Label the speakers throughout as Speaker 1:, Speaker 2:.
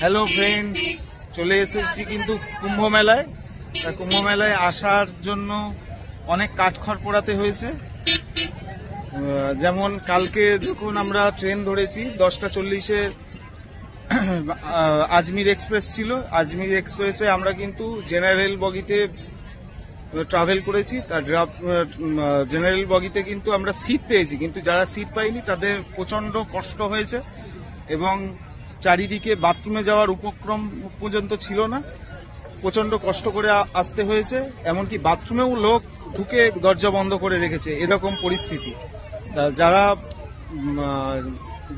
Speaker 1: Hello friend, চলে এসেছি কিন্তু কুম্ভ মেলায়। কুম্ভ মেলায় আসার জন্য অনেক কাঠখড় পোড়াতে হয়েছে। যেমন কালকে যখন আমরা ট্রেন ধরেছি 10:40-এ আজমির এক্সপ্রেস ছিল, আজমির এক্সপ্রেসে আমরা কিন্তু জেনারেল বগিতে ট্রাভেল করেছি। তার জেনারেল বগিতে কিন্তু আমরা সিট পেয়েছি, কিন্তু যারা সিট পাইনি তাদের প্রচন্ড কষ্ট হয়েছে এবং চারিদিকে বাথরুমে যাওয়ার উপক্রম পর্যন্ত ছিল না। প্রচন্ড কষ্ট করে আসতে হয়েছে, এমনকি বাথরুমেও লোক ঢুকে দরজা বন্ধ করে রেখেছে, এরকম পরিস্থিতি। যারা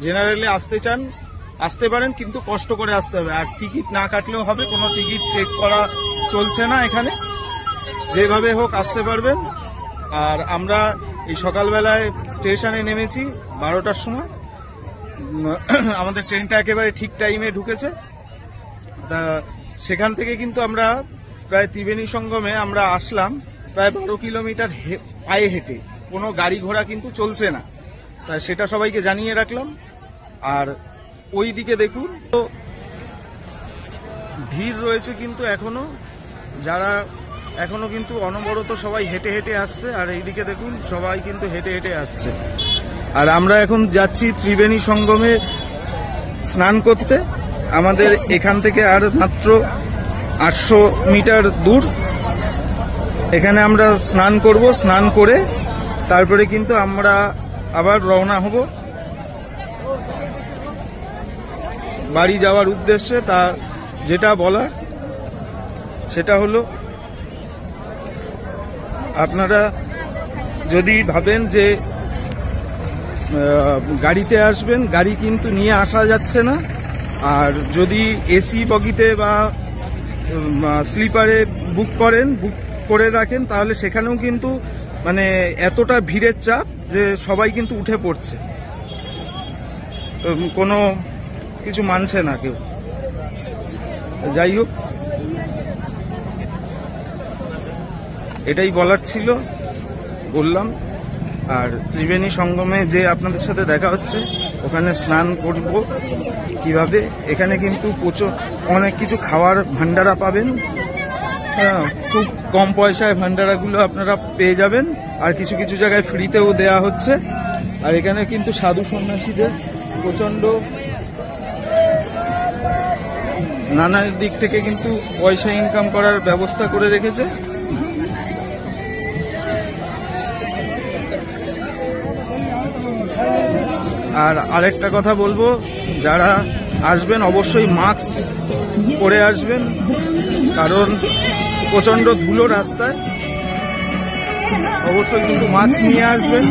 Speaker 1: জেনারেলে আসতে চান আসতে পারেন, কিন্তু কষ্ট করে আসতে হবে। আর টিকিট না কাটলেও হবে, কোনো টিকিট চেক করা চলছে না এখানে, যেভাবে হোক আসতে পারবেন। আর আমরা এই সকালবেলায় স্টেশনে নেমেছি 12টার সময়। আমাদের ট্রেনটা একেবারে ঠিক টাইমে ঢুকেছে। তা সেখান থেকে কিন্তু আমরা প্রায় ত্রিবেণী সঙ্গমে আমরা আসলাম প্রায় 12 কিলোমিটার পায়ে হেঁটে, কোনো গাড়ি ঘোড়া কিন্তু চলছে না। তা সেটা সবাইকে জানিয়ে রাখলাম। আর ওই দিকে দেখুন তো ভিড় রয়েছে কিন্তু এখনো, যারা এখনো কিন্তু অনবরত সবাই হেঁটে হেঁটে আসছে। আর এইদিকে দেখুন সবাই কিন্তু হেঁটে হেঁটে আসছে। আর আমরা এখন যাচ্ছি ত্রিবেণী সঙ্গমে স্নান করতে। আমাদের এখান থেকে আর মাত্র 800 মিটার দূর। এখানে আমরা স্নান করব, স্নান করে তারপরে কিন্তু আমরা আবার রওনা হব বাড়ি যাওয়ার উদ্দেশ্যে। তা যেটা বলার সেটা হলো, আপনারা যদি ভাবেন যে গাড়িতে আসবেন, গাড়ি কিন্তু নিয়ে আসা যাচ্ছে না। আর যদি এসি বগিতে বা স্লিপারে বুক করে রাখেন, তাহলে সেখানেও কিন্তু মানে এতটা ভিড়ের চাপ যে সবাই কিন্তু উঠে পড়ছে, কোনো কিছু মানছে না কেউ। যাই হোক, এটাই বলার ছিল, বললাম। আর ত্রিবেণী সঙ্গমে যে আপনাদের সাথে দেখা হচ্ছে, ওখানে স্নান করব কিভাবে। এখানে কিন্তু অনেক কিছু খাওয়ার ভান্ডারা পাবেন। হ্যাঁ, খুব কম পয়সায় ভান্ডারাগুলো আপনারা পেয়ে যাবেন। আর কিছু কিছু জায়গায় ফ্রিতেও দেয়া হচ্ছে। আর এখানে কিন্তু সাধু সন্ন্যাসীদের প্রচন্ড নানা দিক থেকে কিন্তু পয়সা ইনকাম করার ব্যবস্থা করে রেখেছে। আর আরেকটা কথা বলবো, যারা আসবেন অবশ্যই মাস্ক পরে আসবেন, কারণ প্রচন্ড ধুলো রাস্তায়। অবশ্যই কিন্তু মাস্ক নিয়ে আসবেন।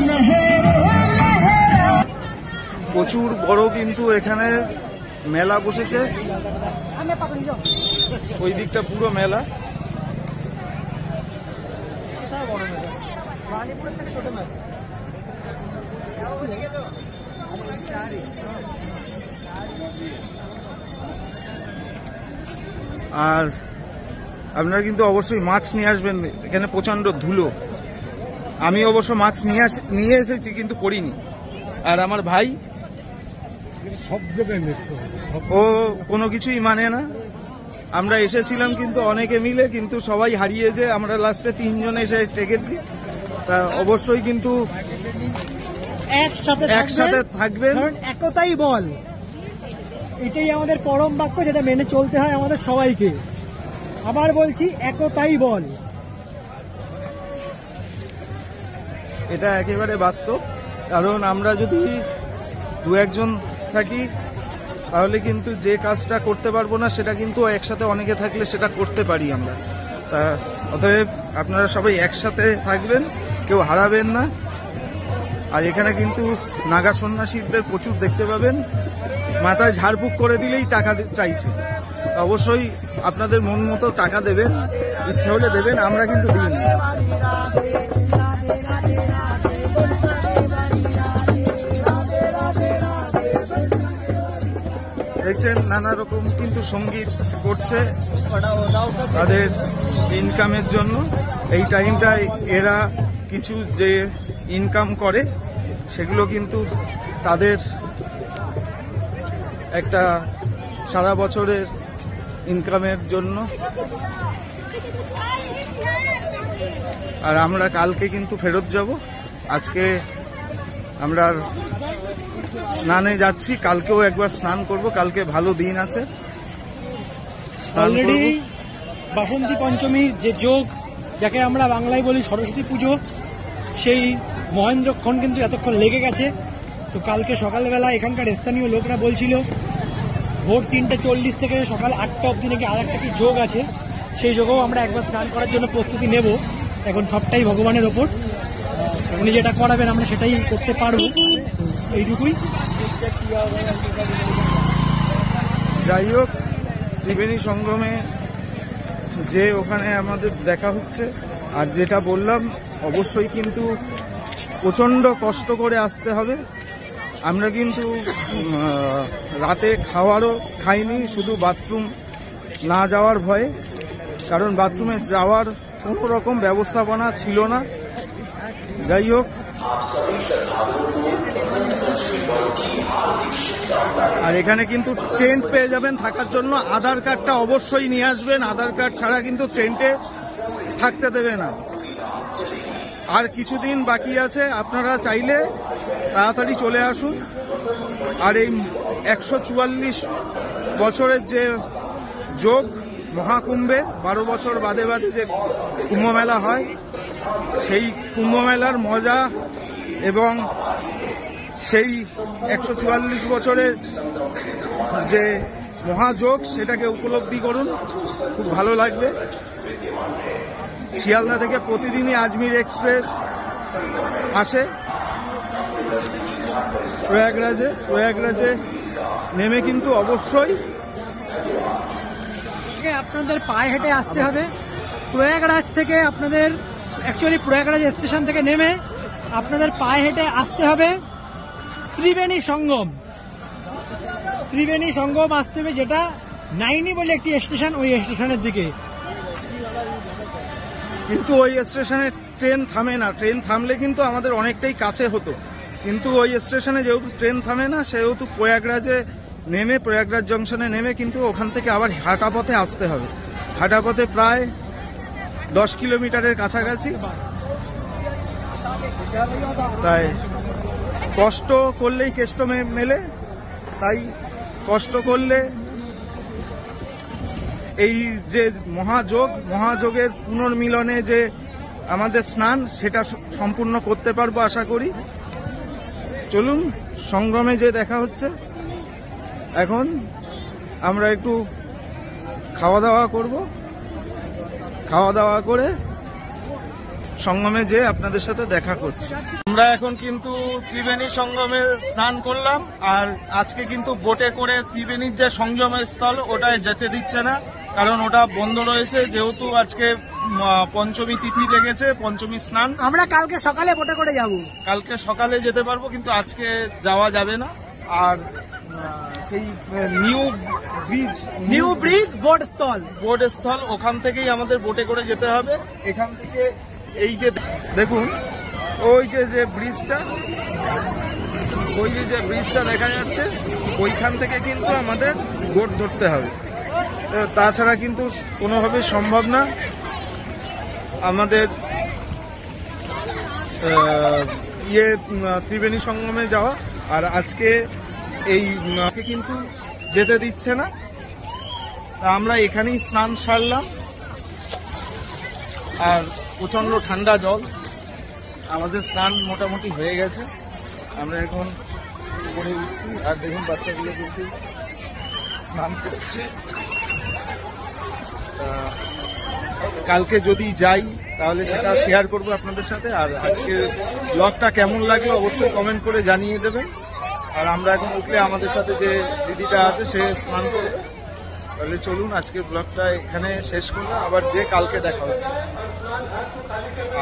Speaker 1: প্রচুর বড় কিন্তু এখানে মেলা বসেছে, ওই দিকটা পুরো মেলা। আর আপনারা কিন্তু অবশ্যই মাস্ক নিয়ে আসবেন, এখানে প্রচন্ড ধুলো। আমি অবশ্য মাস্ক নিয়ে এসেছি, কিন্তু পরিনি। আর আমার ভাই ও কোনো কিছুই মানে না। আমরা এসেছিলাম কিন্তু অনেকে মিলে, কিন্তু সবাই হারিয়েছে। আমরা লাস্টে 3 জন এসে টেকেছি। তা অবশ্যই কিন্তু একসাথে থাকবেন।
Speaker 2: একতাই বল, এটাই আমাদের পরম বাক্য, যেটা মেনে চলতে হয় আমাদের সবাইকে। আবার বলছি, একতাই বল।
Speaker 1: এটা একেবারে বাস্তব, কারণ আমরা যদি 2-1 জন থাকি, তাহলে কিন্তু যে কাজটা করতে পারবো না, সেটা কিন্তু একসাথে অনেকে থাকলে সেটা করতে পারি আমরা। তা অতএব আপনারা সবাই একসাথে থাকবেন, কেউ হারাবেন না। আর এখানে কিন্তু নাগা সন্ন্যাসীদের প্রচুর দেখতে পাবেন, মাথায় ঝাড়ফুঁক করে দিলেই টাকা চাইছে। অবশ্যই আপনাদের মন মতো টাকা দেবেন, ইচ্ছা হলে দেবেন, আমরা কিন্তু দিই না। দেখছেন নানা রকম কিন্তু সঙ্গীত করছে তাদের ইনকামের জন্য। এই টাইমটায় এরা কিছু যে ইনকাম করে, সেগুলো কিন্তু তাদের একটা সারা বছরের ইনকামের জন্য। আর আমরা কালকে কিন্তু ফেরত যাব। আজকে আমরা স্নানে যাচ্ছি, কালকেও একবার স্নান করব, কালকে ভালো দিন আছে।
Speaker 2: অলরেডি বাসন্তী পঞ্চমীর যে যোগ, যাকে আমরা বাংলায় বলি সরস্বতী পুজো, সেই মহেন্দ্রক্ষণ কিন্তু এতক্ষণ লেগে গেছে। তো কালকে সকালবেলা এখানকার স্থানীয় লোকরা বলছিল ভোর 3:40 থেকে সকাল 8টা অবধি নাকি আর একটা কি যোগ আছে, সেই যোগেও আমরা একবার স্নান করার জন্য প্রস্তুতি নেব। এখন সবটাই ভগবানের ওপর, উনি যেটা করাবেন আমরা সেটাই করতে পারবো, এইটুকুই।
Speaker 1: যাই হোক, ত্রিবেণী সঙ্গমে যে ওখানে আমাদের দেখা হচ্ছে, আর যেটা বললাম অবশ্যই কিন্তু প্রচণ্ড কষ্ট করে আসতে হবে। আমরা কিন্তু রাতে খাওয়ারও খাইনি, শুধু বাথরুম না যাওয়ার ভয়ে, কারণ বাথরুমে যাওয়ার কোনো রকম ব্যবস্থাপনা ছিল না। যাই হোক, আর এখানে কিন্তু টেন্ট পেয়ে যাবেন থাকার জন্য। আধার কার্ডটা অবশ্যই নিয়ে আসবেন, আধার কার্ড ছাড়া কিন্তু টেন্টে থাকতে দেবে না। আর কিছুদিন বাকি আছে, আপনারা চাইলে তাড়াতাড়ি চলে আসুন। আর এই 144 বছরের যে যোগ মহাকুম্ভে 12 বছর বাদে বাদে যে কুম্ভ মেলা হয়, সেই কুম্ভ মেলার মজা এবং সেই 144 বছরের যে মহাযোগ, সেটাকে উপলব্ধি করুন, খুব ভালো লাগবে। শিয়ালদা থেকে প্রতিদিনই আজমির এক্সপ্রেস আসে প্রয়াগরাজে নেমে কিন্তু অবশ্যই
Speaker 2: আপনাদের পায়ে হেঁটে আসতে হবে। প্রয়াগরাজ থেকে আপনাদের অ্যাকচুয়ালি প্রয়াগরাজ স্টেশন থেকে নেমে আপনাদের পায়ে হেঁটে আসতে হবে ত্রিবেণী সঙ্গম। ত্রিবেণী সঙ্গম আসতে হবে, যেটা নাইনি বলে একটি স্টেশন, ওই স্টেশনের দিকে।
Speaker 1: কিন্তু ওই স্টেশনে ট্রেন থামে না, ট্রেন থামলে কিন্তু আমাদের অনেকটাই কাছে হতো, কিন্তু ওই স্টেশনে যেহেতু ট্রেন থামে না, সেহেতু প্রয়াগরাজে নেমে প্রয়াগরাজ জংশনে নেমে কিন্তু ওখান থেকে আবার হাঁটা পথে আসতে হবে। হাঁটা পথে প্রায় 10 কিলোমিটারের কাছাকাছি। তাই কষ্ট করলেই কেষ্ট মেলে, তাই কষ্ট করলে এই যে মহাযোগের পুনর্মিলনে যে আমাদের স্নান, সেটা সম্পূর্ণ করতে পারবো আশা করি। চলুন, সংগ্রামে যে দেখা হচ্ছে। এখন আমরা একটু খাওয়া দাওয়া করব, খাওয়া দাওয়া করে সঙ্গমে যে আপনাদের সাথে দেখা করছি। আমরা এখন কিন্তু ত্রিবেণী সঙ্গমে স্নান করলাম, আর আজকে কিন্তু বোটে করে ত্রিবেণীর যে সংযমের স্থল, ওটায় যেতে দিচ্ছে না, কারণ ওটা বন্ধ রয়েছে, যেহেতু আজকে পঞ্চমী তিথি লেগেছে, পঞ্চমী স্নান।
Speaker 2: আমরা কালকে সকালে বোটে করে যাব,
Speaker 1: কালকে সকালে যেতে পারবো, কিন্তু আজকে যাওয়া যাবে না। আর সেই নিউ ব্রিজ বোট স্থল ওখান থেকেই আমাদের বোটে করে যেতে হবে। এখান থেকে এই যে দেখুন, ওই যে ব্রিজটা, ওই যে ব্রিজটা দেখা যাচ্ছে, ওইখান থেকে কিন্তু আমাদের বোট ধরতে হবে, তাছাড়া কিন্তু কোনোভাবে সম্ভব না আমাদের ত্রিবেণী সঙ্গমে যাওয়া। আর আজকে কিন্তু যেতে দিচ্ছে না, আমরা এখানেই স্নান সারলাম। আর প্রচন্ড ঠান্ডা জল, আমাদের স্নান মোটামুটি হয়ে গেছে। আমরা এখন করে উঠছি, আর দেখুন বাচ্চাগুলো কিন্তু স্নান করছে। কালকে যদি যাই তাহলে সেটা শেয়ার করব আপনাদের সাথে। আর আজকে ব্লগটা কেমন লাগলো অবশ্যই কমেন্ট করে জানিয়ে দেবেন। আর আমরা এখন উঠলে আমাদের সাথে যে দিদিটা আছে, সে স্নান করবে। তাহলে চলুন, আজকের ব্লগটা এখানে শেষ করবো, আবার যে কালকে দেখা হচ্ছে।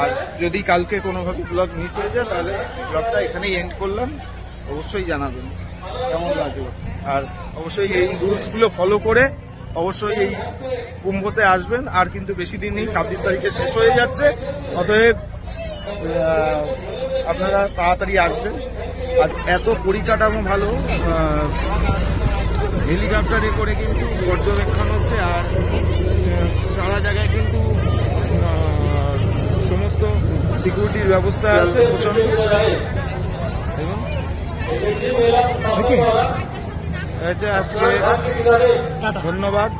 Speaker 1: আর যদি কালকে কোনোভাবে ব্লগ মিস হয়ে যায়, তাহলে ব্লগটা এখানেই এন্ড করলাম। অবশ্যই জানাবেন কেমন লাগলো, আর অবশ্যই এই রুলসগুলো ফলো করে অবশ্যই এই কুম্ভতে আসবেন। আর কিন্তু বেশি দিন নেই, 26 তারিখে শেষ হয়ে যাচ্ছে, অতএব আপনারা তাড়াতাড়ি আসবেন। আর এত পরিকাঠামো ভালো, হেলিকপ্টারে করে কিন্তু পর্যবেক্ষণ হচ্ছে। আর সারা জায়গায় কিন্তু সমস্ত সিকিউরিটির ব্যবস্থা আছে প্রচন্ড। দেখুন আজকে ধন্যবাদ।